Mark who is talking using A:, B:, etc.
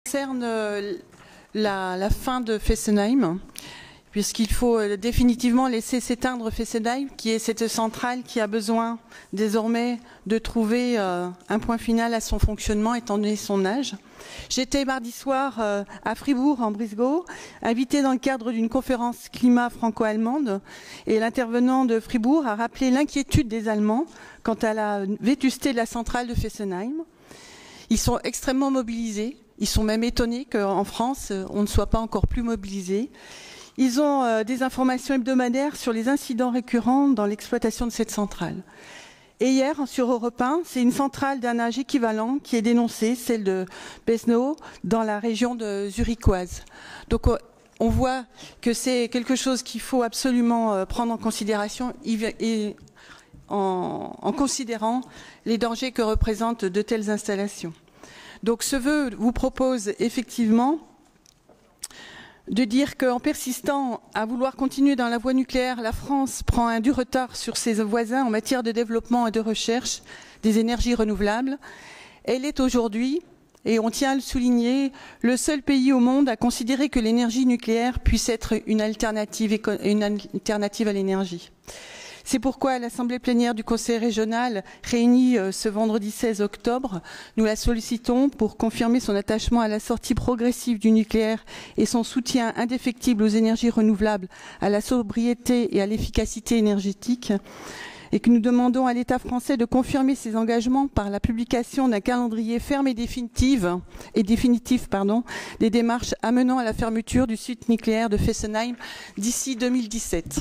A: Concerne la fin de Fessenheim, puisqu'il faut définitivement laisser s'éteindre Fessenheim, qui est cette centrale qui a besoin désormais de trouver un point final à son fonctionnement étant donné son âge. J'étais mardi soir à Fribourg, en Brisgau, invitée dans le cadre d'une conférence climat franco-allemande, et l'intervenant de Fribourg a rappelé l'inquiétude des Allemands quant à la vétusté de la centrale de Fessenheim. Ils sont extrêmement mobilisés. Ils sont même étonnés qu'en France, on ne soit pas encore plus mobilisés. Ils ont des informations hebdomadaires sur les incidents récurrents dans l'exploitation de cette centrale. Et hier, sur Europe 1, c'est une centrale d'un âge équivalent qui est dénoncée, celle de Pesno, dans la région de Zurichoise. Donc on voit que c'est quelque chose qu'il faut absolument prendre en considération et en considérant les dangers que représentent de telles installations. Donc ce vœu vous propose effectivement de dire qu'en persistant à vouloir continuer dans la voie nucléaire, la France prend un dur retard sur ses voisins en matière de développement et de recherche des énergies renouvelables. Elle est aujourd'hui, et on tient à le souligner, le seul pays au monde à considérer que l'énergie nucléaire puisse être une alternative à l'énergie. C'est pourquoi à l'Assemblée plénière du Conseil régional, réunie ce vendredi 16 octobre, nous la sollicitons pour confirmer son attachement à la sortie progressive du nucléaire et son soutien indéfectible aux énergies renouvelables, à la sobriété et à l'efficacité énergétique, et que nous demandons à l'État français de confirmer ses engagements par la publication d'un calendrier ferme et définitif des démarches amenant à la fermeture du site nucléaire de Fessenheim d'ici 2017.